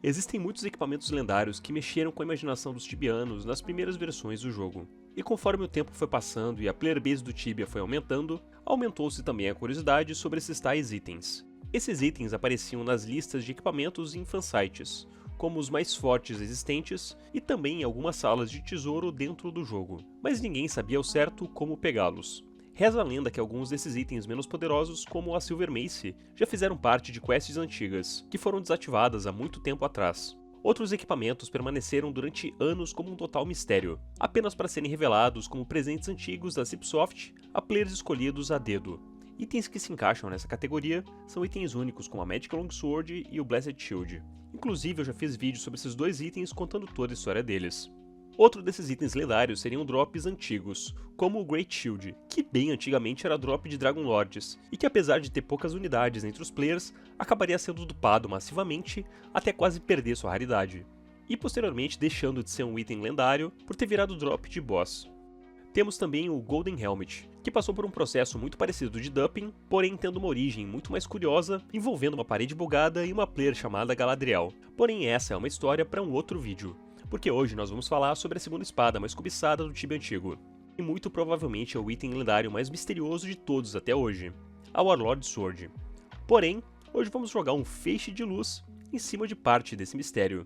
Existem muitos equipamentos lendários que mexeram com a imaginação dos tibianos nas primeiras versões do jogo. E conforme o tempo foi passando e a player base do Tibia foi aumentando, aumentou-se também a curiosidade sobre esses tais itens. Esses itens apareciam nas listas de equipamentos em fansites, como os mais fortes existentes e também em algumas salas de tesouro dentro do jogo, mas ninguém sabia ao certo como pegá-los. Reza a lenda que alguns desses itens menos poderosos, como a Silver Mace, já fizeram parte de quests antigas, que foram desativadas há muito tempo atrás. Outros equipamentos permaneceram durante anos como um total mistério, apenas para serem revelados como presentes antigos da Cipsoft a players escolhidos a dedo. Itens que se encaixam nessa categoria são itens únicos como a Magic Longsword e o Blessed Shield. Inclusive eu já fiz vídeo sobre esses dois itens contando toda a história deles. Outro desses itens lendários seriam drops antigos, como o Great Shield, que bem antigamente era drop de Dragon Lords, e que apesar de ter poucas unidades entre os players, acabaria sendo dupado massivamente até quase perder sua raridade, e posteriormente deixando de ser um item lendário por ter virado drop de boss. Temos também o Golden Helmet, que passou por um processo muito parecido de dumping, porém tendo uma origem muito mais curiosa, envolvendo uma parede bugada e uma player chamada Galadriel. Porém essa é uma história para um outro vídeo, porque hoje nós vamos falar sobre a segunda espada mais cobiçada do Tibia antigo, e muito provavelmente é o item lendário mais misterioso de todos até hoje, a Warlord Sword. Porém, hoje vamos jogar um feixe de luz em cima de parte desse mistério.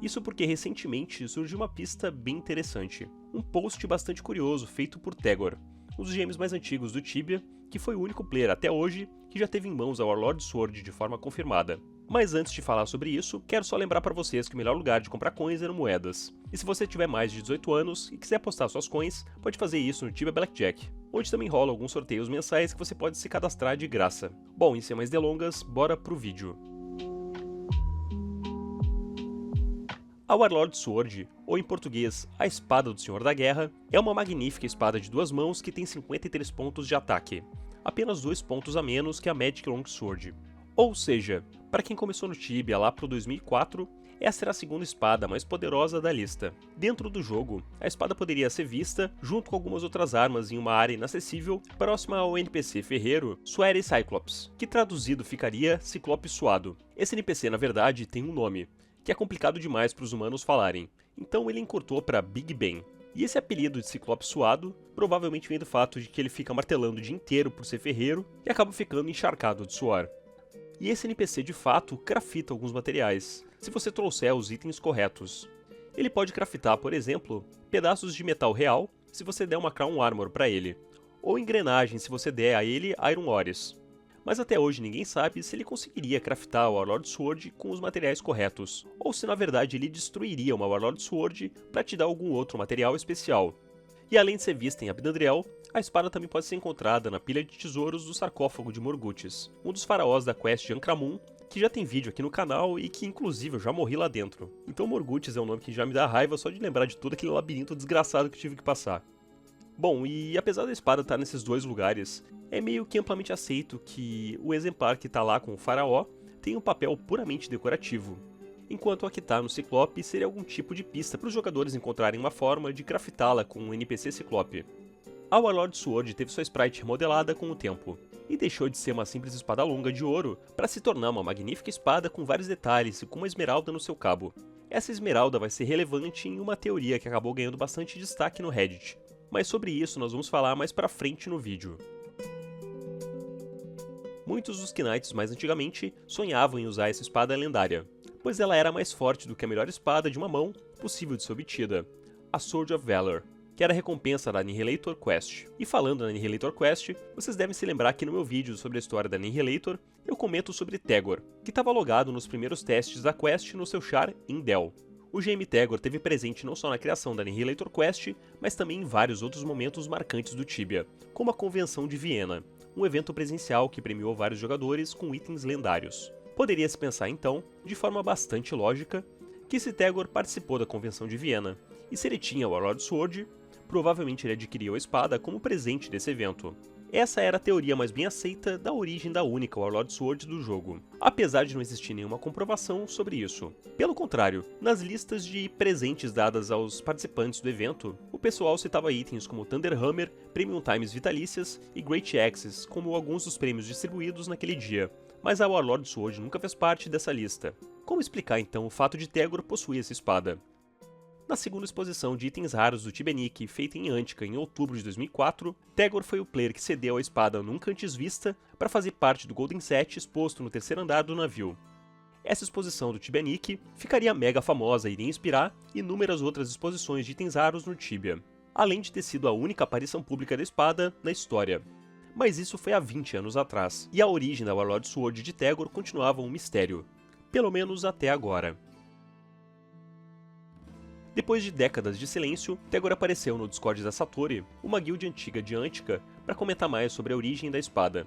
Isso porque recentemente surgiu uma pista bem interessante, um post bastante curioso feito por Tegor, um dos GMs mais antigos do Tibia, que foi o único player até hoje que já teve em mãos a Warlord Sword de forma confirmada. Mas antes de falar sobre isso, quero só lembrar para vocês que o melhor lugar de comprar coins é no Moedas. E se você tiver mais de 18 anos e quiser apostar suas coins, pode fazer isso no Tibia Blackjack, onde também rola alguns sorteios mensais que você pode se cadastrar de graça. Bom, e sem mais delongas, bora pro vídeo. A Warlord Sword, ou em português, a Espada do Senhor da Guerra, é uma magnífica espada de duas mãos que tem 53 pontos de ataque, apenas 2 pontos a menos que a Magic Longsword. Ou seja, para quem começou no Tibia lá pro 2004, essa era a segunda espada mais poderosa da lista. Dentro do jogo, a espada poderia ser vista junto com algumas outras armas em uma área inacessível próxima ao NPC ferreiro Sweaty Cyclops, que traduzido ficaria Ciclope Suado. Esse NPC na verdade tem um nome, que é complicado demais para os humanos falarem, então ele encurtou para Big Ben. E esse apelido de Ciclope Suado provavelmente vem do fato de que ele fica martelando o dia inteiro por ser ferreiro e acaba ficando encharcado de suor. E esse NPC de fato crafta alguns materiais, se você trouxer os itens corretos. Ele pode craftar, por exemplo, pedaços de metal real, se você der uma Crown Armor para ele, ou engrenagens se você der a ele Iron Ores. Mas até hoje ninguém sabe se ele conseguiria craftar o Warlord Sword com os materiais corretos, ou se na verdade ele destruiria uma Warlord Sword para te dar algum outro material especial. E além de ser vista em Abnadriel, a espada também pode ser encontrada na pilha de tesouros do sarcófago de Morghulis, um dos faraós da quest de Ankh-Ramun, que já tem vídeo aqui no canal e que inclusive eu já morri lá dentro. Então Morghulis é um nome que já me dá raiva só de lembrar de todo aquele labirinto desgraçado que eu tive que passar. Bom, e apesar da espada estar nesses dois lugares, é meio que amplamente aceito que o exemplar que está lá com o faraó tem um papel puramente decorativo, enquanto a que está no Ciclope seria algum tipo de pista para os jogadores encontrarem uma forma de craftá-la com um NPC Ciclope. A Warlord Sword teve sua sprite remodelada com o tempo, e deixou de ser uma simples espada longa de ouro para se tornar uma magnífica espada com vários detalhes e com uma esmeralda no seu cabo. Essa esmeralda vai ser relevante em uma teoria que acabou ganhando bastante destaque no Reddit, mas sobre isso nós vamos falar mais pra frente no vídeo. Muitos dos Knights mais antigamente sonhavam em usar essa espada lendária, pois ela era mais forte do que a melhor espada de uma mão possível de ser obtida, a Sword of Valor, que era a recompensa da Annihilator Quest. E falando na Annihilator Quest, vocês devem se lembrar que no meu vídeo sobre a história da Annihilator, eu comento sobre Tegor, que estava logado nos primeiros testes da Quest no seu char em Dell. O GM Tegor teve presente não só na criação da Annihilator Quest, mas também em vários outros momentos marcantes do Tibia, como a Convenção de Viena, um evento presencial que premiou vários jogadores com itens lendários. Poderia-se pensar então, de forma bastante lógica, que se Tegor participou da Convenção de Viena, e se ele tinha o Warlord Sword, provavelmente ele adquiriu a espada como presente desse evento. Essa era a teoria mais bem aceita da origem da única Warlord Sword do jogo, apesar de não existir nenhuma comprovação sobre isso. Pelo contrário, nas listas de presentes dadas aos participantes do evento, o pessoal citava itens como Thunderhammer, Premium Times Vitalícias e Great Axes como alguns dos prêmios distribuídos naquele dia, mas a Warlord Sword nunca fez parte dessa lista. Como explicar então o fato de Tegor possuir essa espada? Na segunda exposição de itens raros do Tibenic, feita em Antica em outubro de 2004, Tegor foi o player que cedeu a espada nunca antes vista para fazer parte do Golden Set exposto no terceiro andar do navio. Essa exposição do Tibenic ficaria mega famosa e iria inspirar inúmeras outras exposições de itens raros no Tibia, além de ter sido a única aparição pública da espada na história. Mas isso foi há 20 anos atrás, e a origem da Warlord Sword de Tegor continuava um mistério, pelo menos até agora. Depois de décadas de silêncio, Tegor apareceu no Discord da Satori, uma guild antiga de Antica, para comentar mais sobre a origem da espada.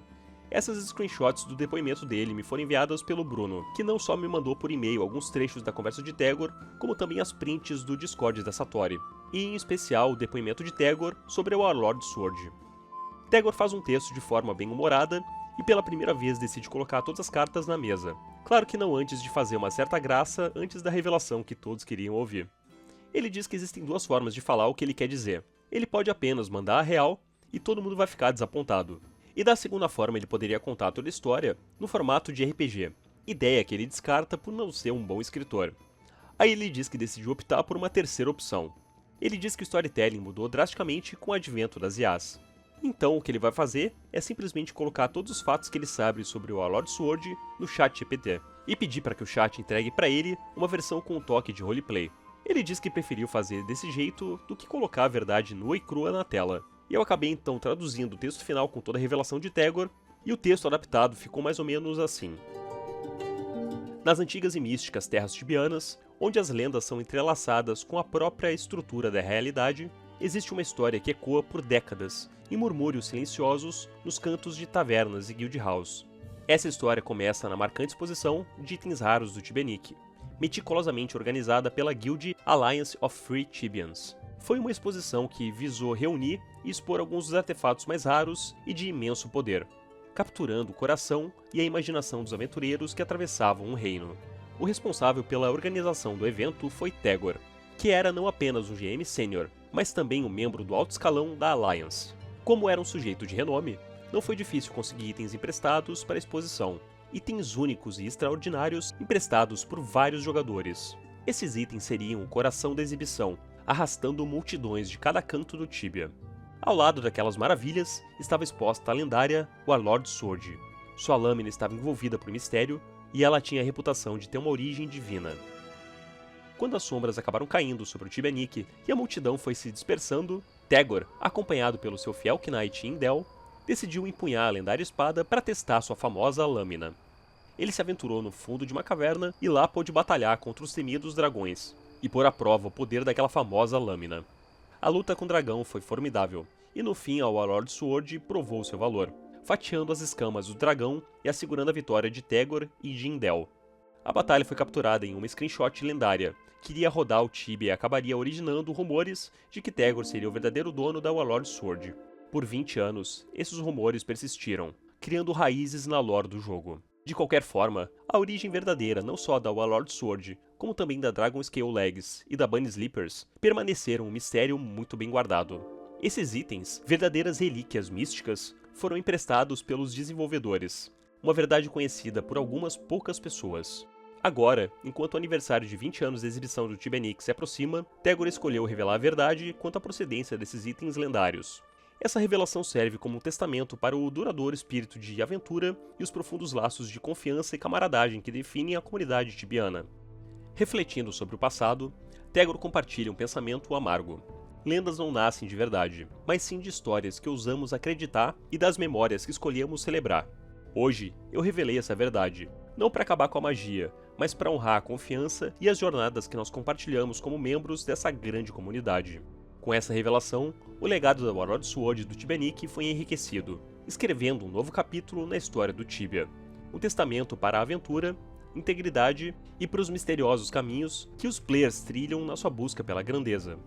Essas screenshots do depoimento dele me foram enviadas pelo Bruno, que não só me mandou por e-mail alguns trechos da conversa de Tegor, como também as prints do Discord da Satori, e em especial o depoimento de Tegor sobre a Warlord Sword. Tegor faz um texto de forma bem humorada, e pela primeira vez decide colocar todas as cartas na mesa. Claro que não antes de fazer uma certa graça antes da revelação que todos queriam ouvir. Ele diz que existem duas formas de falar o que ele quer dizer. Ele pode apenas mandar a real e todo mundo vai ficar desapontado. E da segunda forma ele poderia contar toda a história no formato de RPG, ideia que ele descarta por não ser um bom escritor. Aí ele diz que decidiu optar por uma terceira opção. Ele diz que o storytelling mudou drasticamente com o advento das IAs. Então o que ele vai fazer é simplesmente colocar todos os fatos que ele sabe sobre o Warlord Sword no chat GPT, e pedir para que o chat entregue para ele uma versão com um toque de roleplay. Ele diz que preferiu fazer desse jeito do que colocar a verdade nua e crua na tela. E eu acabei então traduzindo o texto final com toda a revelação de Tegor, e o texto adaptado ficou mais ou menos assim. Nas antigas e místicas terras tibianas, onde as lendas são entrelaçadas com a própria estrutura da realidade, existe uma história que ecoa por décadas, em murmúrios silenciosos nos cantos de tavernas e guild house. Essa história começa na marcante exposição de itens raros do Tibenic, meticulosamente organizada pela Guild Alliance of Free Tibians. Foi uma exposição que visou reunir e expor alguns dos artefatos mais raros e de imenso poder, capturando o coração e a imaginação dos aventureiros que atravessavam o reino. O responsável pela organização do evento foi Tegor, que era não apenas um GM sênior, mas também um membro do alto escalão da Alliance. Como era um sujeito de renome, não foi difícil conseguir itens emprestados para a exposição, itens únicos e extraordinários emprestados por vários jogadores. Esses itens seriam o coração da exibição, arrastando multidões de cada canto do Tibia. Ao lado daquelas maravilhas estava exposta a lendária Warlord Sword. Sua lâmina estava envolvida por mistério e ela tinha a reputação de ter uma origem divina. Quando as sombras acabaram caindo sobre o Tibenic e a multidão foi se dispersando, Tegor, acompanhado pelo seu fiel Knight Indel, decidiu empunhar a lendária espada para testar sua famosa lâmina. Ele se aventurou no fundo de uma caverna e lá pôde batalhar contra os temidos dragões, e pôr à prova o poder daquela famosa lâmina. A luta com o dragão foi formidável, e no fim a Warlord Sword provou seu valor, fatiando as escamas do dragão e assegurando a vitória de Tegor e de Indel. A batalha foi capturada em uma screenshot lendária, que iria rodar o Tibia e acabaria originando rumores de que Tegor seria o verdadeiro dono da Warlord Sword. Por 20 anos, esses rumores persistiram, criando raízes na lore do jogo. De qualquer forma, a origem verdadeira não só da Warlord Sword, como também da Dragon Scale Legs e da Bunny Slippers, permaneceram um mistério muito bem guardado. Esses itens, verdadeiras relíquias místicas, foram emprestados pelos desenvolvedores, uma verdade conhecida por algumas poucas pessoas. Agora, enquanto o aniversário de 20 anos da exibição do Tibenic se aproxima, Tegor escolheu revelar a verdade quanto à procedência desses itens lendários. Essa revelação serve como um testamento para o duradouro espírito de aventura e os profundos laços de confiança e camaradagem que definem a comunidade tibiana. Refletindo sobre o passado, Tegor compartilha um pensamento amargo. Lendas não nascem de verdade, mas sim de histórias que ousamos acreditar e das memórias que escolhemos celebrar. Hoje, eu revelei essa verdade, não para acabar com a magia, mas para honrar a confiança e as jornadas que nós compartilhamos como membros dessa grande comunidade. Com essa revelação, o legado da Warlord Sword do Tibenic foi enriquecido, escrevendo um novo capítulo na história do Tibia. Um testamento para a aventura, integridade e para os misteriosos caminhos que os players trilham na sua busca pela grandeza.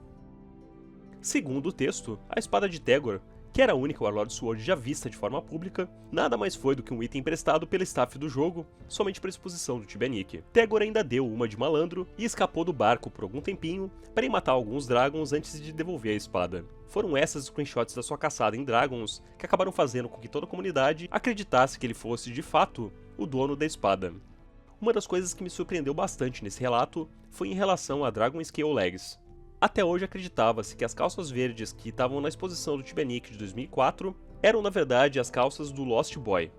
Segundo o texto, a espada de Tegor, que era a única Warlord Sword já vista de forma pública, nada mais foi do que um item emprestado pelo staff do jogo, somente para a exposição do Tibenic. Tegor ainda deu uma de malandro e escapou do barco por algum tempinho para ir matar alguns dragons antes de devolver a espada. Foram essas screenshots da sua caçada em dragons que acabaram fazendo com que toda a comunidade acreditasse que ele fosse, de fato, o dono da espada. Uma das coisas que me surpreendeu bastante nesse relato foi em relação a Dragon Scale Legs. Até hoje acreditava-se que as calças verdes que estavam na exposição do Tibia Nick de 2004 eram na verdade as calças do Lost Boy.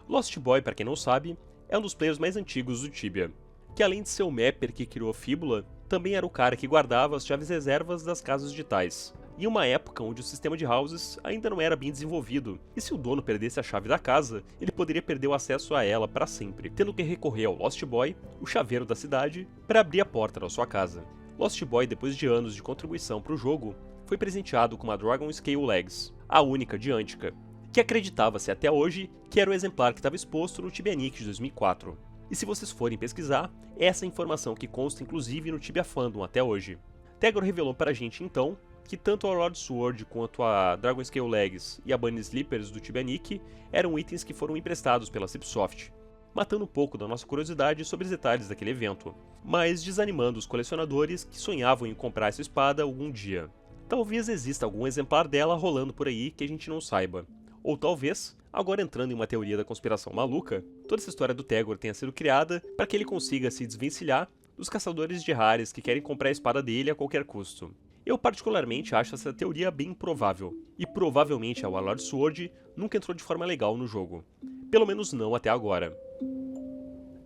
Lost Boy, para quem não sabe, é um dos players mais antigos do Tibia, que além de ser o mapper que criou a Fíbula, também era o cara que guardava as chaves reservas das casas digitais, em uma época onde o sistema de houses ainda não era bem desenvolvido, e se o dono perdesse a chave da casa, ele poderia perder o acesso a ela para sempre, tendo que recorrer ao Lost Boy, o chaveiro da cidade, para abrir a porta da sua casa. Lost Boy, depois de anos de contribuição para o jogo, foi presenteado com uma Dragon Scale Legs, a única de Antica, que acreditava-se até hoje que era o exemplar que estava exposto no Tibia Nick de 2004. E se vocês forem pesquisar, essa é a informação que consta inclusive no Tibia Fandom até hoje. Tegor revelou para a gente então que tanto a Lord Sword quanto a Dragon Scale Legs e a Bunny Slippers do Tibia Nick eram itens que foram emprestados pela Cipsoft, matando um pouco da nossa curiosidade sobre os detalhes daquele evento, mas desanimando os colecionadores que sonhavam em comprar essa espada algum dia. Talvez exista algum exemplar dela rolando por aí que a gente não saiba. Ou talvez, agora entrando em uma teoria da conspiração maluca, toda essa história do Tegor tenha sido criada para que ele consiga se desvencilhar dos caçadores de rares que querem comprar a espada dele a qualquer custo. Eu particularmente acho essa teoria bem improvável, e provavelmente a Warlord Sword nunca entrou de forma legal no jogo. Pelo menos não até agora.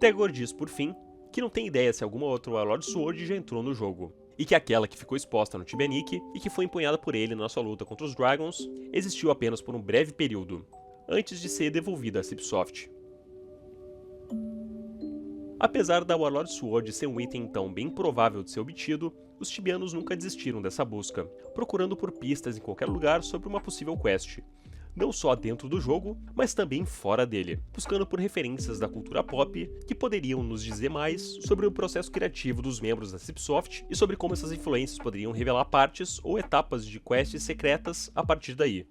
Tegor diz, por fim, que não tem ideia se alguma outra Warlord Sword já entrou no jogo, e que aquela que ficou exposta no Tibia Nick e que foi empunhada por ele na sua luta contra os Dragons existiu apenas por um breve período, antes de ser devolvida à Cipsoft. Apesar da Warlord Sword ser um item então bem provável de ser obtido, os tibianos nunca desistiram dessa busca, procurando por pistas em qualquer lugar sobre uma possível quest, não só dentro do jogo, mas também fora dele, buscando por referências da cultura pop que poderiam nos dizer mais sobre o processo criativo dos membros da Cipsoft e sobre como essas influências poderiam revelar partes ou etapas de quests secretas a partir daí.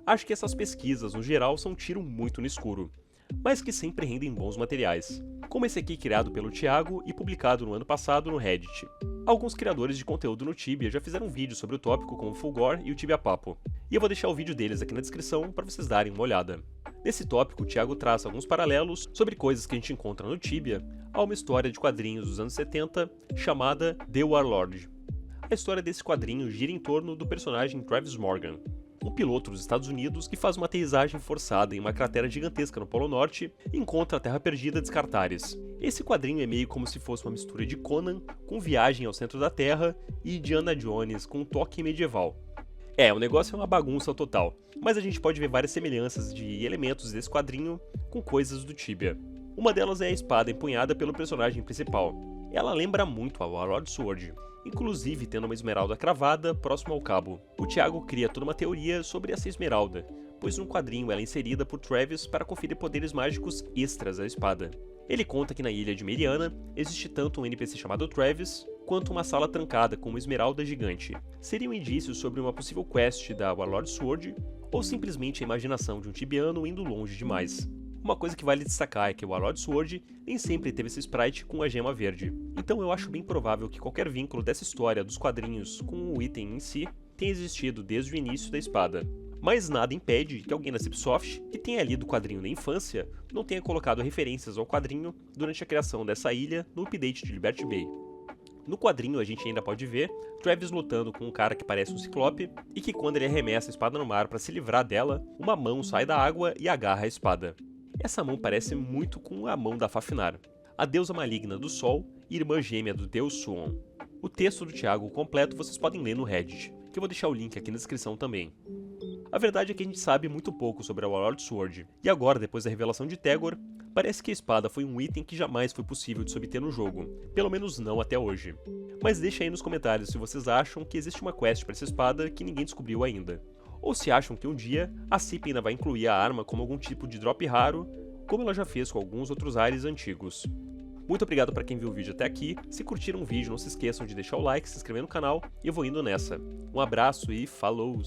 Acho que essas pesquisas, no geral, são um tiro muito no escuro, mas que sempre rendem bons materiais, como esse aqui criado pelo Thiago e publicado no ano passado no Reddit. Alguns criadores de conteúdo no Tibia já fizeram vídeos sobre o tópico como o Fulgor e o Tibia Papo, e eu vou deixar o vídeo deles aqui na descrição para vocês darem uma olhada. Nesse tópico, o Thiago traça alguns paralelos sobre coisas que a gente encontra no Tibia a uma história de quadrinhos dos anos 70 chamada The Warlord. A história desse quadrinho gira em torno do personagem Travis Morgan, um piloto dos Estados Unidos que faz uma aterrissagem forçada em uma cratera gigantesca no Polo Norte e encontra a Terra Perdida de Scartaris. Esse quadrinho é meio como se fosse uma mistura de Conan com Viagem ao Centro da Terra e Indiana Jones com um toque medieval. O negócio é uma bagunça total, mas a gente pode ver várias semelhanças de elementos desse quadrinho com coisas do Tibia. Uma delas é a espada empunhada pelo personagem principal. Ela lembra muito a Warlord Sword, inclusive tendo uma esmeralda cravada próximo ao cabo. O Thiago cria toda uma teoria sobre essa esmeralda, pois no quadrinho ela é inserida por Travis para conferir poderes mágicos extras à espada. Ele conta que na ilha de Meriana existe tanto um NPC chamado Travis, quanto uma sala trancada com uma esmeralda gigante. Seria um indício sobre uma possível quest da Warlord Sword, ou simplesmente a imaginação de um tibiano indo longe demais. Uma coisa que vale destacar é que o Warlord Sword nem sempre teve esse sprite com a gema verde, então eu acho bem provável que qualquer vínculo dessa história dos quadrinhos com o item em si tenha existido desde o início da espada. Mas nada impede que alguém da Cipsoft, que tenha lido o quadrinho na infância, não tenha colocado referências ao quadrinho durante a criação dessa ilha no update de Liberty Bay. No quadrinho a gente ainda pode ver Travis lutando com um cara que parece um ciclope e que quando ele arremessa a espada no mar para se livrar dela, uma mão sai da água e agarra a espada. Essa mão parece muito com a mão da Fafnir, a deusa maligna do sol e irmã gêmea do deus Suon. O texto do Thiago completo vocês podem ler no Reddit, que eu vou deixar o link aqui na descrição também. A verdade é que a gente sabe muito pouco sobre a Warlord Sword, e agora, depois da revelação de Tegor, parece que a espada foi um item que jamais foi possível de se obter no jogo, pelo menos não até hoje. Mas deixa aí nos comentários se vocês acham que existe uma quest para essa espada que ninguém descobriu ainda, ou se acham que um dia a Cip ainda vai incluir a arma como algum tipo de drop raro, como ela já fez com alguns outros ares antigos. Muito obrigado para quem viu o vídeo até aqui. Se curtiram o vídeo, não se esqueçam de deixar o like, se inscrever no canal e eu vou indo nessa. Um abraço e falou!